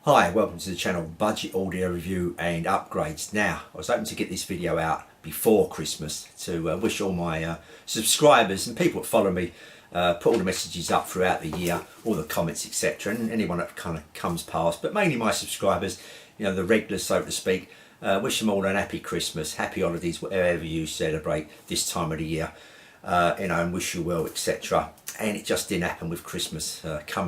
Hi, welcome to the channel Budget Audio Review and Upgrades. Now, I was hoping to get this video out before Christmas to wish all my subscribers and people that follow me, put all the messages up throughout the year, all the comments, etc., and anyone that kind of comes past, but mainly my subscribers, you know, the regulars, so to speak. Wish them all an happy Christmas, happy holidays, whatever you celebrate this time of the year, you know, and wish you well, etc. And it just didn't happen with Christmas come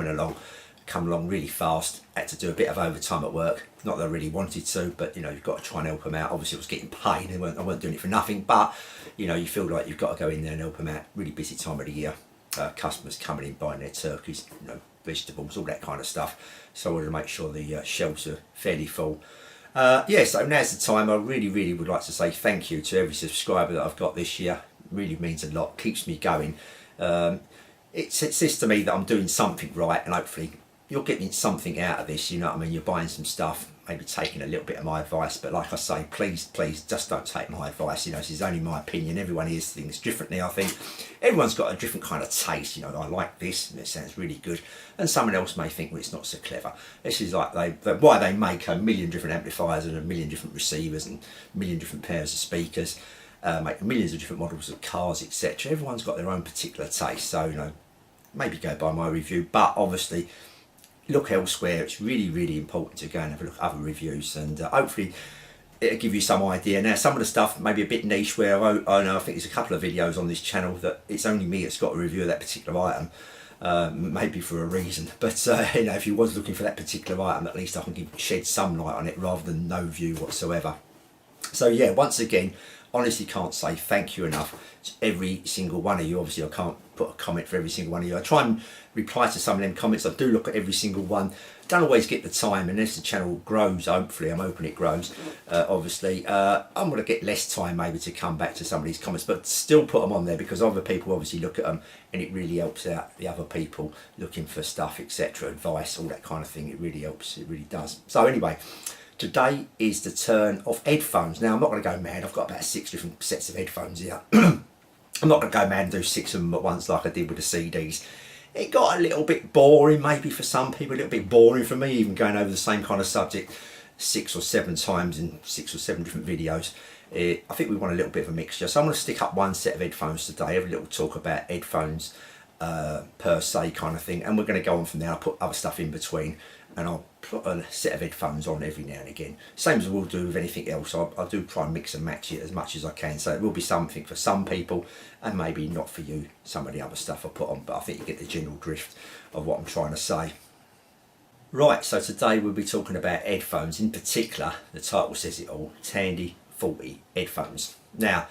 along really fast. Had to do a bit of overtime at work, not that I really wanted to, but you know, you've got to try and help them out. Obviously I was getting paid, I weren't doing it for nothing, but you know, you feel like you've got to go in there and help them out. Really busy time of the year, customers coming in buying their turkeys, you know, vegetables, all that kind of stuff, so I wanted to make sure the shelves are fairly full. Yeah, so now's the time. I really would like to say thank you to every subscriber that I've got this year. It really means a lot, keeps me going. It says to me that I'm doing something right, and hopefully you're getting something out of this, you know what I mean? You're buying some stuff, maybe taking a little bit of my advice, but like I say, please just don't take my advice. You know, this is only my opinion. Everyone hears things differently, I think. Everyone's got a different kind of taste, you know. I like this and it sounds really good, and someone else may think, well, it's not so clever. This is like why they make a million different amplifiers and a million different receivers and a million different pairs of speakers, make millions of different models of cars, etc. Everyone's got their own particular taste, so you know, maybe go by my review, but obviously look elsewhere. It's really important to go and have a look at other reviews, and hopefully it'll give you some idea. Now, some of the stuff may be a bit niche, where I know I think there's a couple of videos on this channel that it's only me that's got a review of that particular item, maybe for a reason, but you know, if you was looking for that particular item, at least I can shed some light on it rather than no view whatsoever. So yeah, once again, honestly can't say thank you enough to every single one of you. Obviously I can't put a comment for every single one of you. I try and reply to some of them comments. I do look at every single one. Don't always get the time, and as the channel grows, hopefully, I'm hoping it grows, obviously, I'm going to get less time maybe to come back to some of these comments, but still put them on there because other people obviously look at them, and it really helps out the other people looking for stuff, etc., advice, all that kind of thing. It really helps, it really does. So anyway, today is the turn of headphones. Now, I'm not going to go mad. I've got about 6 different sets of headphones here. I'm not going to go mad and do 6 of them at once like I did with the CDs. It got a little bit boring maybe for some people, a little bit boring for me, even going over the same kind of subject 6 or 7 times in 6 or 7 different videos. I think we want a little bit of a mixture. So I'm going to stick up one set of headphones today, have a little talk about headphones per se kind of thing, and we're going to go on from there. I'll put other stuff in between, and I'll put a set of headphones on every now and again. Same as we'll do with anything else. I'll do try and mix and match it as much as I can. So it will be something for some people and maybe not for you, some of the other stuff I put on, but I think you get the general drift of what I'm trying to say. Right, so today we'll be talking about headphones. In particular, the title says it all, Tandy 40 headphones. Now,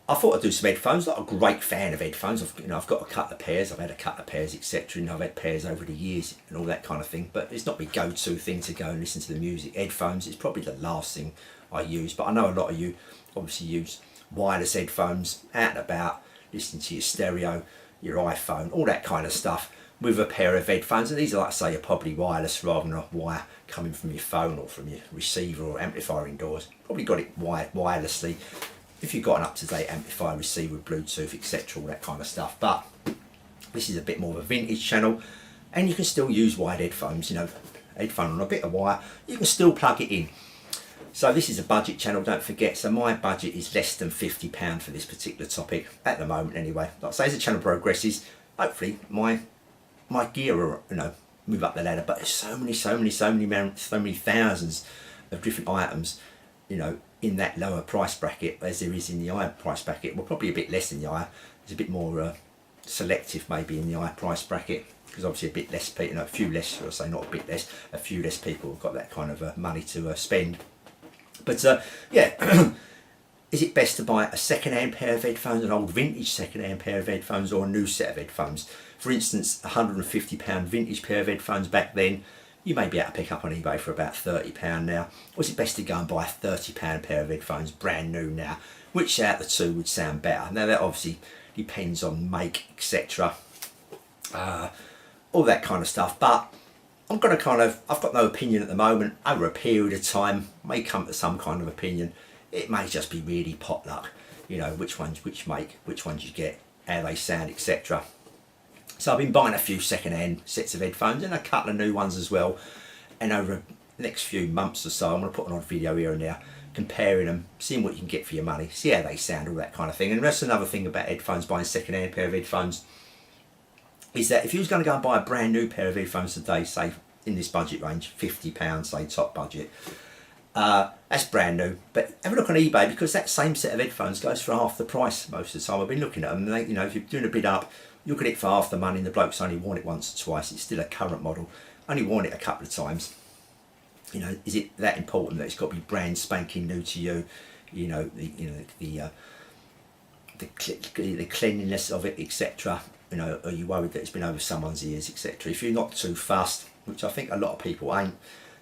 I thought I'd do some headphones. I'm not a great fan of headphones. I've got a couple of pairs. I've had a couple of pairs, etc. And I've had pairs over the years and all that kind of thing. But it's not my go-to thing to go and listen to the music. Headphones is probably the last thing I use. But I know a lot of you obviously use wireless headphones out and about, listening to your stereo, your iPhone, all that kind of stuff with a pair of headphones. And these are, like I say, are probably wireless rather than a wire coming from your phone or from your receiver or amplifier indoors. Probably got it wired wirelessly, if you've got an up-to-date amplifier, receiver, Bluetooth, etc., all that kind of stuff. But this is a bit more of a vintage channel, and you can still use wired headphones, you know, headphone on a bit of wire, you can still plug it in. So this is a budget channel, don't forget, so my budget is less than £50 for this particular topic, at the moment anyway. Like I say, as the channel progresses, hopefully my gear will, you know, move up the ladder, but there's so many thousands of different items, you know, in that lower price bracket as there is in the higher price bracket. Well, probably a bit less in the higher. There's a bit more selective maybe in the higher price bracket, because obviously a bit less people, you know, a few less, I'll say not a bit less, a few less people have got that kind of money to spend. But yeah, is it best to buy a second-hand pair of headphones, an old vintage second-hand pair of headphones, or a new set of headphones? For instance, a £150 vintage pair of headphones back then, you may be able to pick up on eBay for about £30 now. Or is it best to go and buy a £30 pair of headphones brand new now? Which out of the two would sound better? Now that obviously depends on make, etc. All that kind of stuff. But I've got no opinion at the moment. Over a period of time, may come to some kind of opinion. It may just be really pot luck. You know, which ones, which make, which ones you get, how they sound, etc. So I've been buying a few second-hand sets of headphones and a couple of new ones as well. and over the next few months or so I'm going to put an odd video here and there comparing them, seeing what you can get for your money, see how they sound, all that kind of thing. And that's another thing about headphones, buying a second-hand pair of headphones, is that if you was going to go and buy a brand new pair of headphones today, say in this budget range, £50, say top budget, that's brand new. But have a look on eBay, because that same set of headphones goes for half the price most of the time. I've been looking at them, and they, you know, if you're doing a bid up, you look at it for half the money, and the bloke's only worn it once or twice. It's still a current model, only worn it a couple of times. You know, is it that important that it's got to be brand spanking new to you? You know, the cleanliness of it, etc. You know, are you worried that it's been over someone's ears, etc.? If you're not too fussed, which I think a lot of people ain't,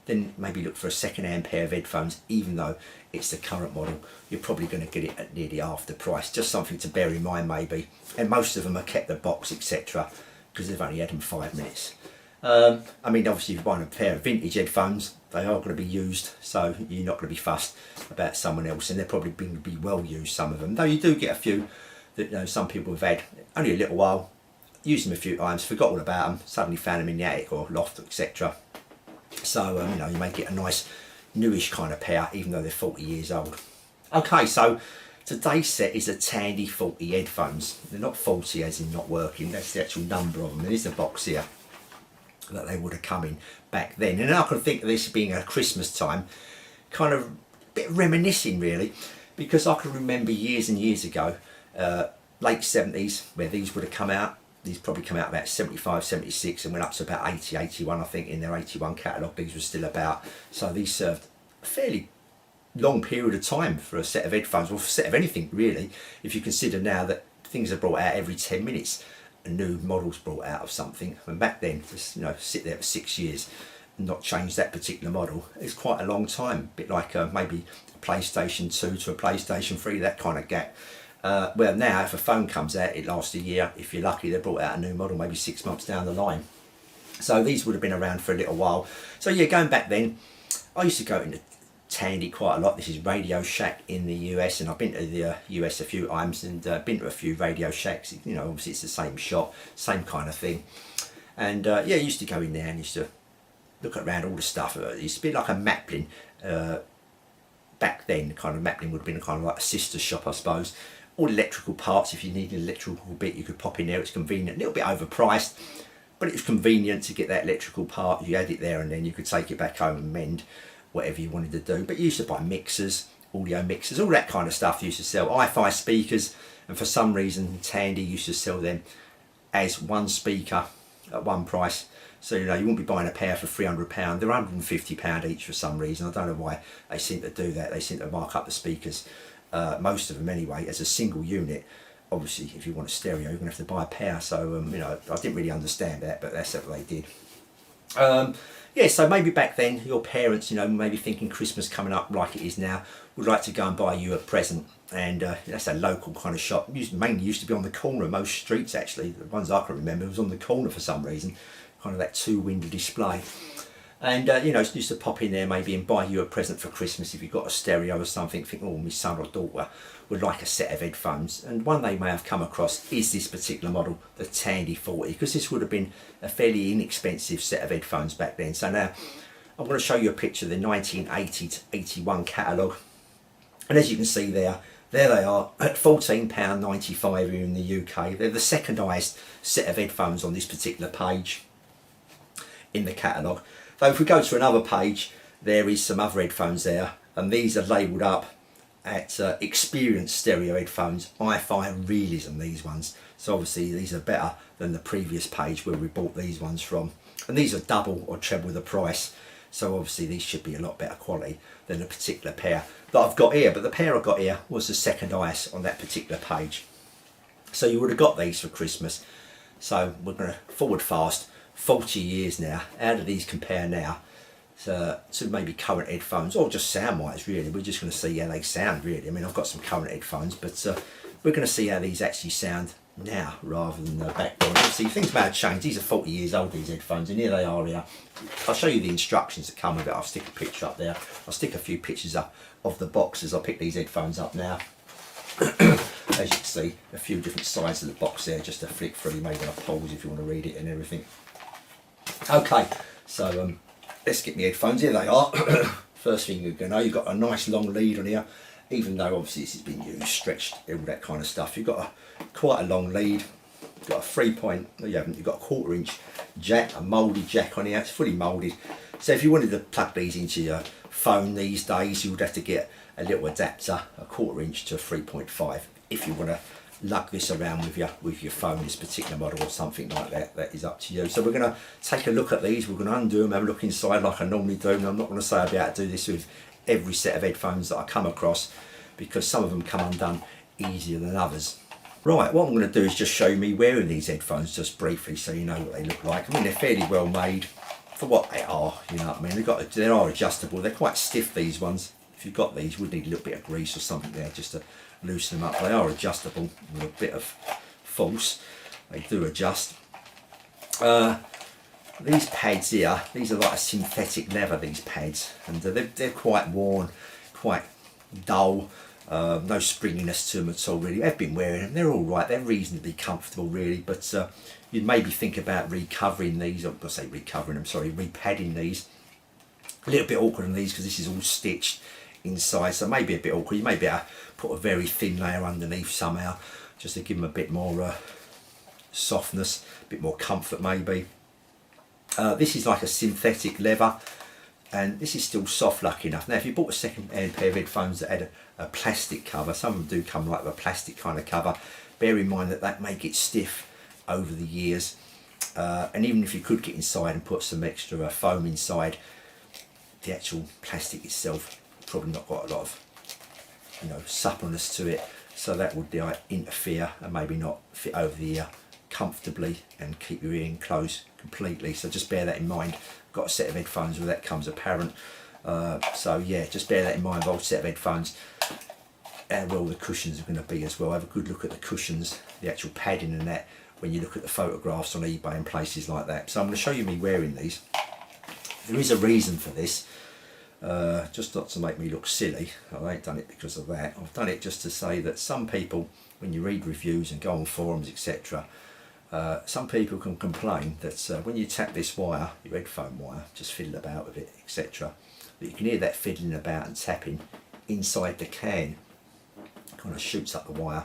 then maybe look for a second-hand pair of headphones. Even though it's the current model, you're probably going to get it at nearly half the price. Just something to bear in mind, maybe. And most of them are kept the box, etc., because they've only had them 5 minutes. I mean, obviously, if you're buying a pair of vintage headphones, they are going to be used, so you're not going to be fussed about someone else, and they're probably going to be well used, some of them. Though you do get a few that, you know, some people have had only a little while, used them a few times, forgot all about them, suddenly found them in the attic or loft, etc. So, you know, you may get a nice newish kind of pair, even though they're 40 years old. Okay, so today's set is a Tandy 40 headphones. They're not 40 as in not working, that's the actual number of them. There is a box here that they would have come in back then. And I can think of this being a Christmas time, kind of a bit reminiscing really, because I can remember years and years ago, late 70s, where these would have come out. These probably come out about 75, 76 and went up to about 80, 81, I think, in their 81 catalogue. These were still about. So these served a fairly long period of time for a set of headphones, or for a set of anything really, if you consider now that things are brought out every 10 minutes. A new model's brought out of something, and back then, just, you know, sit there for 6 years and not change that particular model, it's quite a long time. A bit like maybe a PlayStation 2 to a PlayStation 3, that kind of gap. Well, now if a phone comes out, it lasts a year. If you're lucky, they brought out a new model maybe 6 months down the line. So these would have been around for a little while. So yeah, going back then, I used to go into Tandy quite a lot. This is Radio Shack in the US, and I've been to the US a few times, and been to a few Radio Shacks. You know, obviously it's the same shop, same kind of thing. And yeah, I used to go in there and used to look around all the stuff. It used to be like a Maplin. Back then, kind of Maplin would have been kind of like a sister shop, I suppose. All electrical parts, if you need an electrical bit, you could pop in there. It's convenient, a little bit overpriced, but it was convenient to get that electrical part. You had it there, and then you could take it back home and mend whatever you wanted to do. But you used to buy mixers, audio mixers, all that kind of stuff. You used to sell HiFi speakers, and for some reason Tandy used to sell them as one speaker at one price. So, you know, you wouldn't be buying a pair for £300. They're £150 each for some reason. I don't know why they seem to do that. They seem to mark up the speakers, most of them anyway, as a single unit. Obviously, if you want a stereo, you're going to have to buy a pair. So, you know, I didn't really understand that, but that's what they did. Yeah, so maybe back then your parents, you know, maybe thinking Christmas coming up like it is now, would like to go and buy you a present. And that's a local kind of shop. Mainly used to be on the corner of most streets, actually. The ones I can remember, it was on the corner for some reason. Kind of that two-window display. And, you know, used to pop in there maybe and buy you a present for Christmas if you've got a stereo or something. Think, oh, my son or daughter would like a set of headphones. And one they may have come across is this particular model, the Tandy 40, because this would have been a fairly inexpensive set of headphones back then. So now I'm going to show you a picture of the 1980 to 81 catalogue. And as you can see there they are at £14.95 here in the UK. They're the second highest set of headphones on this particular page in the catalogue. So if we go to another page, there is some other headphones there, and these are labelled up at Experience stereo headphones, HiFi Realism, these ones. So obviously these are better than the previous page where we bought these ones from. And these are double or treble the price. So obviously these should be a lot better quality than the particular pair that I've got here. But the pair I got here was the second highest on that particular page. So you would have got these for Christmas. So we're going to forward fast 40 years now. How do these compare now to maybe current headphones, or just sound wise really? We're just going to see how they sound really. I mean, I've got some current headphones, but we're going to see how these actually sound now rather than back then. Obviously things may have changed. These are 40 years old, these headphones, and here they are here. I'll show you the instructions that come with it. I'll stick a picture up there. I'll stick a few pictures up of the box as I pick these headphones up now. As you can see, a few different sides of the box there just to flick through. You may want to pause if you want to read it and everything. Okay, so let's get my headphones. Here they are. First thing you're going to know, you've got a nice long lead on here, even though obviously this has been used, stretched, all that kind of stuff. You've got quite a long lead. You've got a 3-point, no you haven't, you've got a 1/4 inch jack, a moulded jack on here. It's fully moulded. So if you wanted to plug these into your phone these days, you would have to get a little adapter, a 1/4 inch to a 3.5. If you want to lug this around with your phone, this particular model or something like that, that is up to you. So we're going to take a look at these. We're going to undo them, have a look inside like I normally do. And I'm not going to say I'll be able to do this with every set of headphones that I come across, because some of them come undone easier than others. Right, what I'm going to do is just show me wearing these headphones just briefly, so you know what they look like. I mean, they're fairly well made for what they are, you know what I mean. They are adjustable. They're quite stiff, these ones. If you've got these, you would need a little bit of grease or something there just to loosen them up. They are adjustable with a bit of force. They do adjust. These pads here, these are like a synthetic leather, these pads, and they're quite worn, quite dull. No springiness to them at all really. I've been wearing them, they're all right, they're reasonably comfortable really, but you'd maybe think about recovering these, or I say recovering them, sorry, repadding these. A little bit awkward on these because this is all stitched inside, so maybe a bit awkward. You may be able to put a very thin layer underneath somehow, just to give them a bit more softness, a bit more comfort maybe. This is like a synthetic leather, and this is still soft lucky enough. Now if you bought a second-hand pair of headphones that had a plastic cover, some of them do come like a plastic kind of cover, bear in mind that that may get stiff over the years, and even if you could get inside and put some extra foam inside, the actual plastic itself probably not got a lot of, you know, suppleness to it, so that would interfere and maybe not fit over the ear comfortably and keep your ear closed completely. So just bear that in mind. Got a set of headphones where that comes apparent, so yeah, just bear that in mind. Old set of headphones, and where all the cushions are going to be as well. Have a good look at the cushions, the actual padding and that, when you look at the photographs on eBay and places like that. So I'm going to show you me wearing these. There is a reason for this, just not to make me look silly. I ain't done it because of that. I've done it just to say that some people, when you read reviews and go on forums, etc., some people can complain that when you tap this wire, your headphone wire, just fiddle about with it, etc., that you can hear that fiddling about and tapping inside the can. It kind of shoots up the wire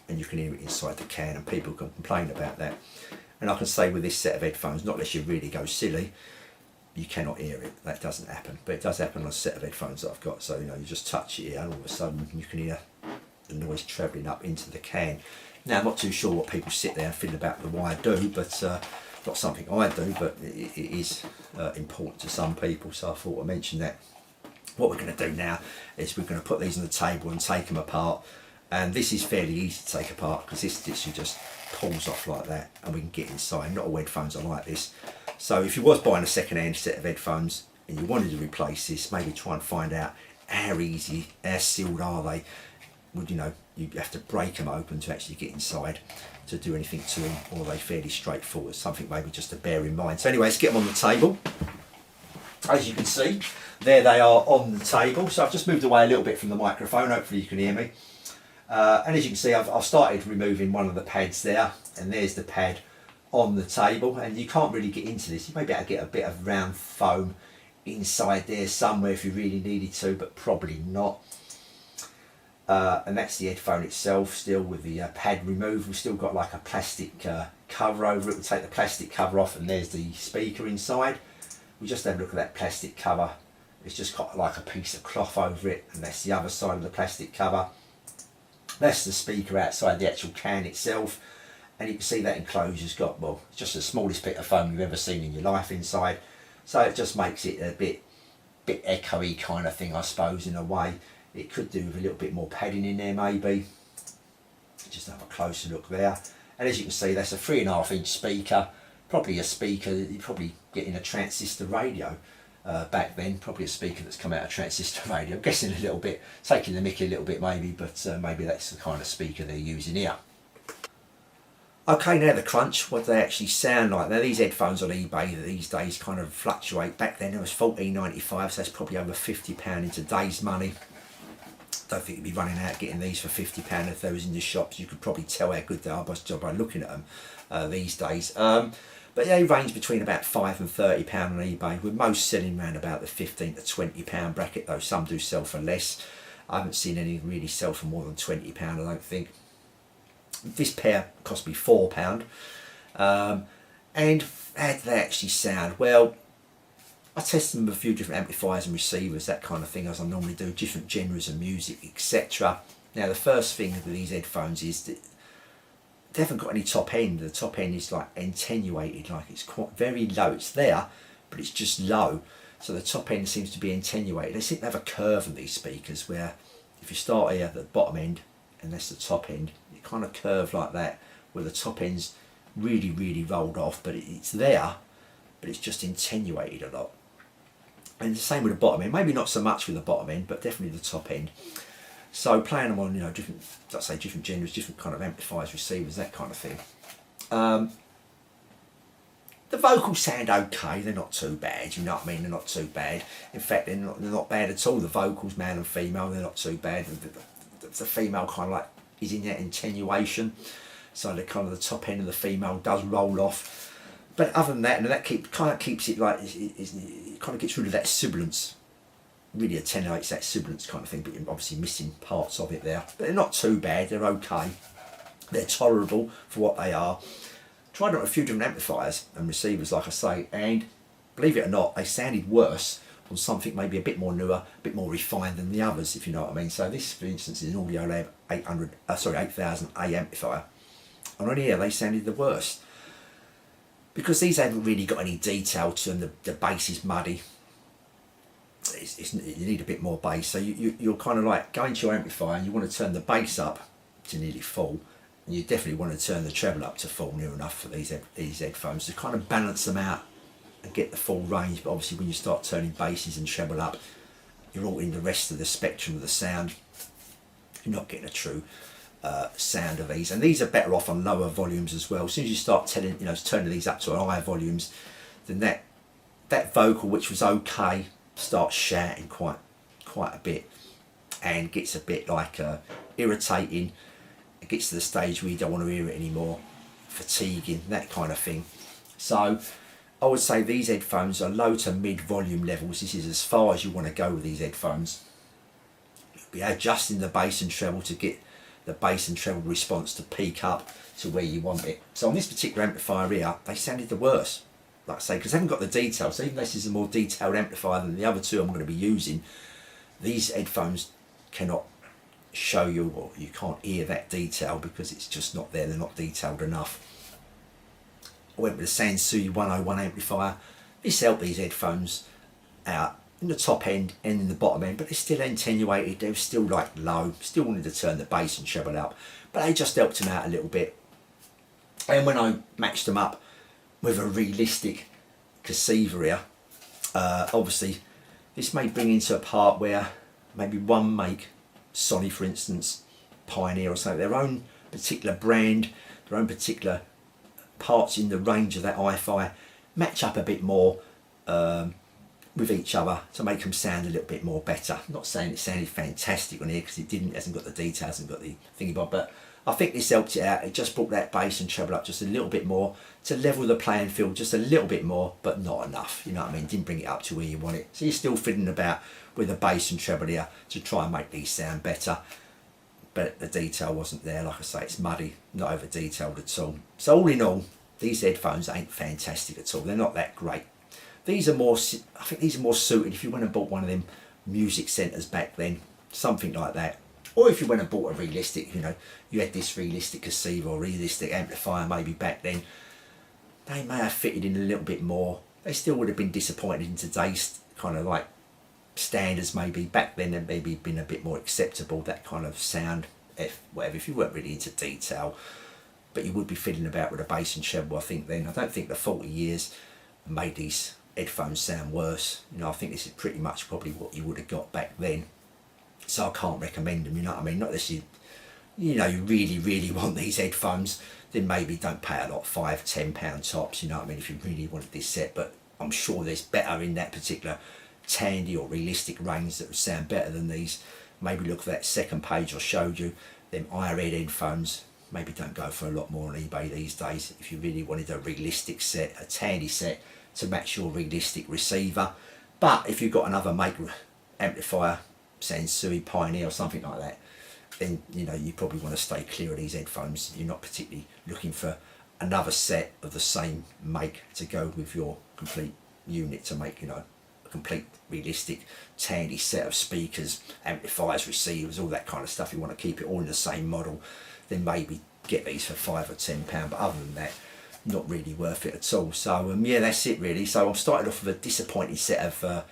and you can hear it inside the can, and people can complain about that. And I can say with this set of headphones, not unless you really go silly, you cannot hear it. That doesn't happen, but it does happen on a set of headphones that I've got. So you know, you just touch it here and all of a sudden you can hear the noise travelling up into the can. Now I'm not too sure what people sit there and fiddle about the wire do, but not something I do, but it is important to some people, so I thought I'd mention that. What we're going to do now is we're going to put these on the table and take them apart, and this is fairly easy to take apart because this literally just pulls off like that and we can get inside. Not all headphones are like this, so if you was buying a second-hand set of headphones and you wanted to replace this, maybe try and find out how easy, how sealed are they. Would, you know, you have to break them open to actually get inside to do anything to them, or are they fairly straightforward? Something maybe just to bear in mind. So anyway, let's get them on the table. As you can see, there they are on the table. So I've just moved away a little bit from the microphone, hopefully you can hear me. And as you can see, I've started removing one of the pads there, and there's the pad on the table, and you can't really get into this. You may be able to get a bit of round foam inside there somewhere if you really needed to, but probably not. And that's the headphone itself, still with the pad removed. We've still got like a plastic cover over it. We'll take the plastic cover off, and there's the speaker inside. We just have a look at that plastic cover. It's just got like a piece of cloth over it, and that's the other side of the plastic cover. That's the speaker outside the actual can itself, and you can see that enclosure's got, well, it's just the smallest bit of foam you've ever seen in your life inside. So it just makes it a bit echoey kind of thing, I suppose, in a way. It could do with a little bit more padding in there maybe. Just have a closer look there. And as you can see, that's a 3.5 inch speaker. Probably a speaker, you're probably getting a transistor radio back then. Probably a speaker that's come out of transistor radio. I'm guessing a little bit, taking the mickey a little bit maybe, but maybe that's the kind of speaker they're using here. Okay, now the crunch, what they actually sound like. Now these headphones on eBay these days kind of fluctuate. Back then it was $14.95, so that's probably over £50 in today's money. Don't think you'd be running out getting these for £50 if they was in the shops. You could probably tell how good they are by looking at them these days. But But they range between about £5 and £30 on eBay, with most selling around about the £15 to £20 bracket, though some do sell for less. I haven't seen any really sell for more than £20, I don't think. This pair cost me £4. And how do they actually sound? Well, I tested them with a few different amplifiers and receivers, that kind of thing, as I normally do, different genres of music, etc. Now, the first thing with these headphones is that they haven't got any top end. The top end is like attenuated, like it's quite very low. It's there, but it's just low. So the top end seems to be attenuated. They seem to have a curve on these speakers where if you start here at the bottom end and that's the top end, it kind of curve like that, where the top end's really, really rolled off, but it's there, but it's just attenuated a lot. And the same with the bottom end, maybe not so much with the bottom end, but definitely the top end. So playing them on, you know, different, let's say different genres, different kind of amplifiers, receivers, that kind of thing. The vocals sound okay, they're not too bad, you know what I mean, they're not too bad. In fact, they're not bad at all, the vocals, male and female, they're not too bad. The female kind of like is in that attenuation, so the kind of the top end of the female does roll off. But other than that, and that kind of keeps it like, it kind of gets rid of that sibilance, really attenuates that sibilance kind of thing, but you're obviously missing parts of it there. But they're not too bad, they're okay, they're tolerable for what they are. Tried out a few different amplifiers and receivers, like I say, and believe it or not, they sounded worse on something maybe a bit more newer, a bit more refined than the others, if you know what I mean. So this, for instance, is an Audiolab 8000A amplifier, and on here they sounded the worst, because these haven't really got any detail to them. The bass is muddy. You need a bit more bass, so you're kind of like going to your amplifier and you want to turn the bass up to nearly full, and you definitely want to turn the treble up to full near enough for these headphones to kind of balance them out and get the full range. But obviously when you start turning basses and treble up, you're all in the rest of the spectrum of the sound. You're not getting a true sound of these, and these are better off on lower volumes as well. As soon as you start turning these up to higher volumes, then that vocal, which was okay, starts shouting quite a bit and gets a bit like irritating. It gets to the stage where you don't want to hear it anymore, fatiguing, that kind of thing. So I would say these headphones are low to mid volume levels. This is as far as you want to go with these headphones. You'll be adjusting the bass and treble to get the bass and treble response to peak up to where you want it. So on this particular amplifier here, they sounded the worst, like I say, because they haven't got the details. So even though this is a more detailed amplifier than the other two I'm going to be using, these headphones cannot show you, or you can't hear that detail because it's just not there, they're not detailed enough. I went with the Sansui 101 amplifier. This helped these headphones out in the top end and in the bottom end, but they're still attenuated, they're still like low, still wanted to turn the bass and treble up, but they just helped them out a little bit. And when I matched them up with a realistic receiver here, obviously this may bring into a part where maybe one make, Sony for instance, Pioneer or something, their own particular brand, their own particular parts in the range of that HiFi match up a bit more with each other to make them sound a little bit more better. I'm not saying it sounded fantastic on here because it hasn't got the details, hasn't got the thingy bob, but I think this helped it out. It just brought that bass and treble up just a little bit more to level the playing field just a little bit more, but not enough, you know what I mean? Didn't bring it up to where you want it. So you're still fiddling about with the bass and treble here to try and make these sound better, but the detail wasn't there. Like I say, it's muddy, not over detailed at all. So all in all, these headphones ain't fantastic at all. They're not that great. These are more, I think these are more suited if you went and bought one of them music centres back then, something like that. Or if you went and bought a realistic, you know, you had this realistic receiver or realistic amplifier maybe back then, they may have fitted in a little bit more. They still would have been disappointed in today's kind of like standards maybe. Back then they'd maybe been a bit more acceptable, that kind of sound, whatever, if you weren't really into detail. But you would be fiddling about with a bass and treble, I think then. I don't think the 40 years made these headphones sound worse. You know, I think this is pretty much probably what you would have got back then. So I can't recommend them, you know what I mean? Not unless you you really want these headphones, then maybe don't pay a lot, £5–10 tops, you know what I mean, if you really wanted this set. But I'm sure there's better in that particular Tandy or realistic range that would sound better than these. Maybe look at that second page I showed you, them higher end headphones. maybe don't go for a lot more on eBay these days. If you really wanted a realistic set, a Tandy set to match your realistic receiver. But if you've got another make amplifier, Sansui, Pioneer or something like that, then you know you probably want to stay clear of these headphones. You're not particularly looking for another set of the same make to go with your complete unit to make, you know, a complete realistic Tandy set of speakers, amplifiers, receivers, all that kind of stuff. You want to keep it all in the same model, then maybe get these for £5 or £10. But other than that, not really worth it at all. So yeah, that's it really. So I'm starting off with a disappointing set of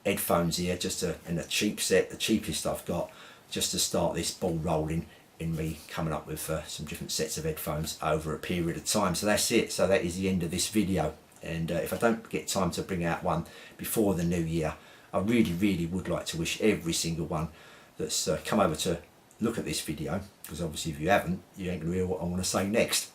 headphones here, just in a cheap set, the cheapest I've got, just to start this ball rolling in me coming up with some different sets of headphones over a period of time. So that's it. So that is the end of this video. And if I don't get time to bring out one before the new year, I really would like to wish every single one that's come over to look at this video, because obviously if you haven't, you ain't gonna hear what I want to say next,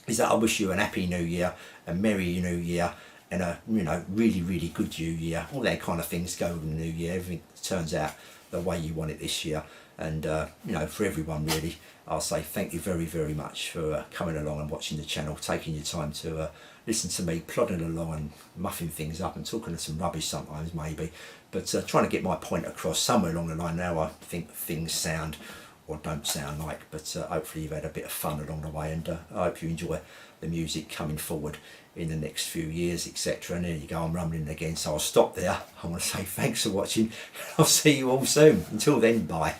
is that I wish you an happy new year, a merry new year, and a, you know, really good new year. All that kind of things go with the new year. Everything turns out the way you want it this year. And you know, for everyone really, I'll say thank you very much for coming along and watching the channel, taking your time to listen to me plodding along and muffing things up and talking to some rubbish sometimes maybe, but trying to get my point across somewhere along the line. Now I think things sound or don't sound like, but hopefully you've had a bit of fun along the way, and I hope you enjoy the music coming forward in the next few years, etc. And there you go, I'm rumbling again, so I'll stop there. I want to say thanks for watching. I'll see you all soon. Until then, bye.